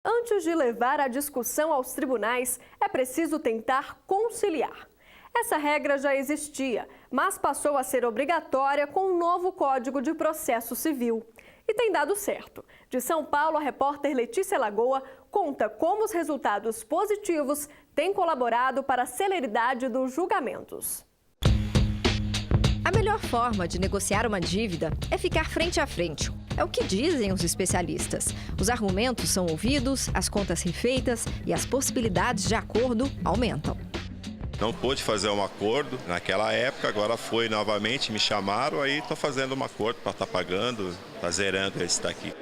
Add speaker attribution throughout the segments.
Speaker 1: Antes de levar a discussão aos tribunais, é preciso tentar conciliar. Essa regra já existia, mas passou a ser obrigatória com o novo Código de Processo Civil. E tem dado certo. De São Paulo, a repórter Letícia Lagoa conta como os resultados positivos têm colaborado para a celeridade dos julgamentos.
Speaker 2: A melhor forma de negociar uma dívida é ficar frente a frente. É o que dizem os especialistas. Os argumentos são ouvidos, as contas refeitas e as possibilidades de acordo aumentam.
Speaker 3: Não pude fazer um acordo naquela época, agora foi novamente, me chamaram, aí estou fazendo um acordo para estar pagando, tá zerando esse daqui.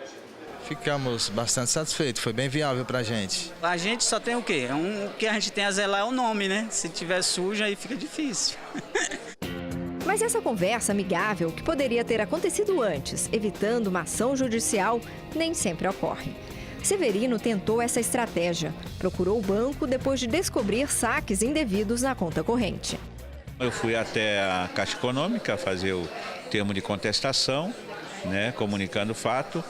Speaker 4: Ficamos bastante satisfeitos, foi bem viável para a gente.
Speaker 5: A gente só tem o quê? O que a gente tem a zelar é o nome, né? Se tiver sujo, aí fica difícil.
Speaker 2: Mas essa conversa amigável, que poderia ter acontecido antes, evitando uma ação judicial, nem sempre ocorre. Severino tentou essa estratégia. Procurou o banco depois de descobrir saques indevidos na conta corrente.
Speaker 6: Eu fui até a Caixa Econômica fazer o termo de contestação, comunicando o fato.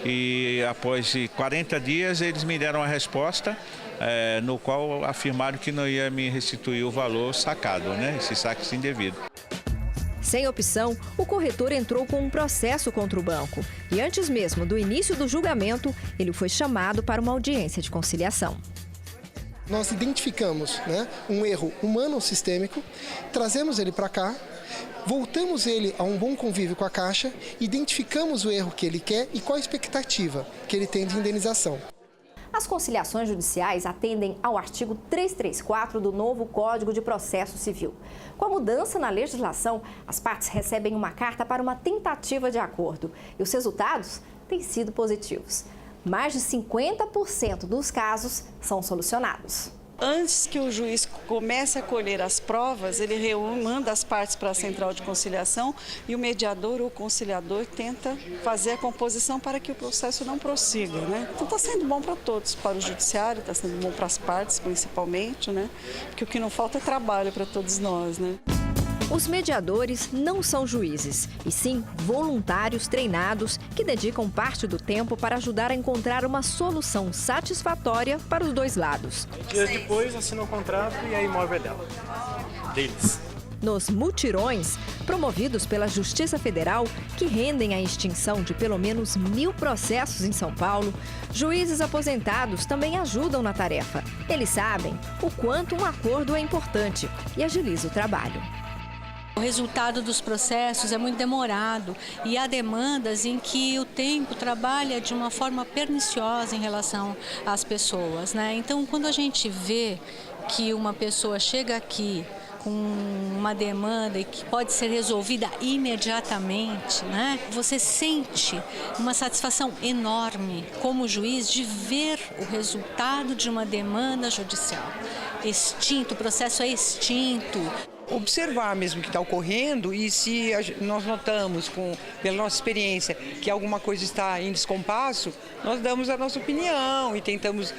Speaker 6: E após 40 dias eles me deram a resposta, no qual afirmaram que não ia me restituir o valor sacado, esses saques indevidos.
Speaker 2: Sem opção, o corretor entrou com um processo contra o banco. E antes mesmo do início do julgamento, ele foi chamado para uma audiência de conciliação.
Speaker 7: Nós identificamos um erro humano sistêmico, trazemos ele para cá, voltamos ele a um bom convívio com a Caixa, identificamos o erro que ele quer e qual a expectativa que ele tem de indenização.
Speaker 2: As conciliações judiciais atendem ao artigo 334 do novo Código de Processo Civil. Com a mudança na legislação, as partes recebem uma carta para uma tentativa de acordo. E os resultados têm sido positivos. Mais de 50% dos casos são solucionados.
Speaker 8: Antes que o juiz comece a colher as provas, ele manda as partes para a central de conciliação e o mediador ou conciliador tenta fazer a composição para que o processo não prossiga, Então está sendo bom para todos, para o judiciário, está sendo bom para as partes principalmente, Porque o que não falta é trabalho para todos nós,
Speaker 2: Os mediadores não são juízes, e sim voluntários treinados que dedicam parte do tempo para ajudar a encontrar uma solução satisfatória para os dois lados.
Speaker 9: Dias depois assinam o contrato e a imóvel é deles.
Speaker 2: Nos mutirões, promovidos pela Justiça Federal, que rendem a extinção de pelo menos 1000 processos em São Paulo, juízes aposentados também ajudam na tarefa. Eles sabem o quanto um acordo é importante e agiliza o trabalho.
Speaker 10: O resultado dos processos é muito demorado e há demandas em que o tempo trabalha de uma forma perniciosa em relação às pessoas, Então, quando a gente vê que uma pessoa chega aqui com uma demanda e que pode ser resolvida imediatamente, Você sente uma satisfação enorme como juiz de ver o resultado de uma demanda judicial. Extinto, o processo é extinto.
Speaker 11: Observar mesmo o que está ocorrendo e se nós notamos, pela nossa experiência, que alguma coisa está em descompasso, nós damos a nossa opinião e tentamos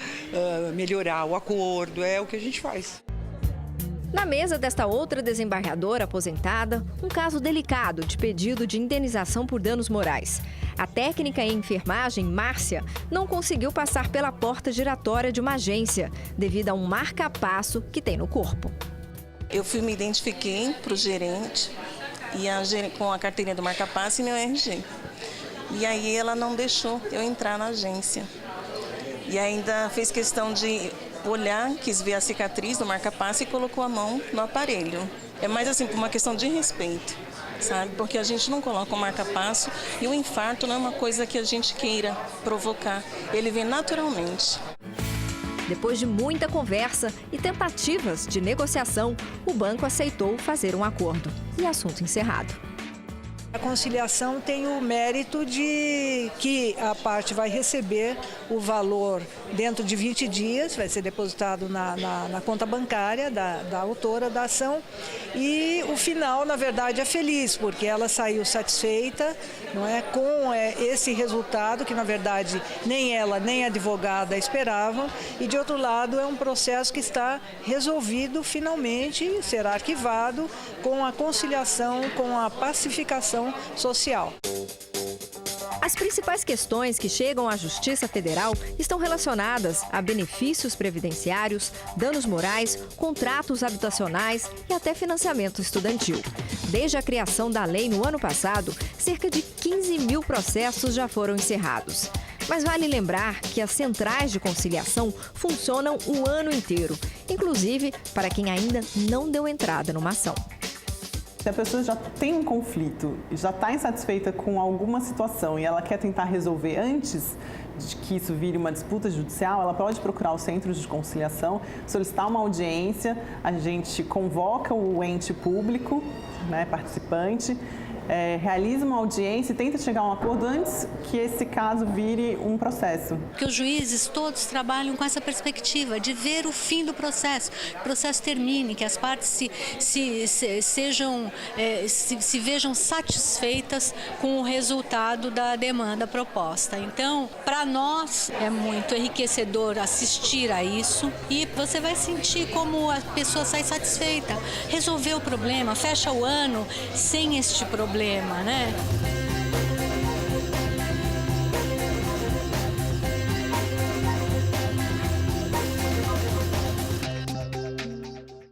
Speaker 11: melhorar o acordo, é o que a gente faz.
Speaker 2: Na mesa desta outra desembargadora aposentada, um caso delicado de pedido de indenização por danos morais. A técnica em enfermagem, Márcia, não conseguiu passar pela porta giratória de uma agência, devido a um marca-passo que tem no corpo.
Speaker 12: Eu me identifiquei para o gerente com a carteirinha do marca-passo e meu RG. E aí ela não deixou eu entrar na agência. E ainda fez questão de olhar, quis ver a cicatriz do marca-passo e colocou a mão no aparelho. É mais assim, por uma questão de respeito, sabe? Porque a gente não coloca o marca-passo e o infarto não é uma coisa que a gente queira provocar. Ele vem naturalmente.
Speaker 2: Depois de muita conversa e tentativas de negociação, o banco aceitou fazer um acordo. E assunto encerrado.
Speaker 13: A conciliação tem o mérito de que a parte vai receber o valor dentro de 20 dias, vai ser depositado na conta bancária da autora da ação. E o final, na verdade, é feliz, porque ela saiu satisfeita, com esse resultado, que na verdade nem ela nem a advogada esperavam. E de outro lado, é um processo que está resolvido finalmente, será arquivado com a conciliação, com a pacificação social.
Speaker 2: As principais questões que chegam à Justiça Federal estão relacionadas a benefícios previdenciários, danos morais, contratos habitacionais e até financiamento estudantil. Desde a criação da lei no ano passado, cerca de 15 mil processos já foram encerrados. Mas vale lembrar que as centrais de conciliação funcionam o ano inteiro, inclusive para quem ainda não deu entrada numa ação.
Speaker 14: Se a pessoa já tem um conflito, já está insatisfeita com alguma situação e ela quer tentar resolver antes de que isso vire uma disputa judicial, ela pode procurar os centros de conciliação, solicitar uma audiência, a gente convoca o ente público, participante, realiza uma audiência e tenta chegar a um acordo antes que esse caso vire um processo.
Speaker 10: Porque os juízes todos trabalham com essa perspectiva de ver o fim do processo, que o processo termine, que as partes se vejam satisfeitas com o resultado da demanda proposta. Então, para nós é muito enriquecedor assistir a isso e você vai sentir como a pessoa sai satisfeita, resolveu o problema, fecha o ano sem este problema, né?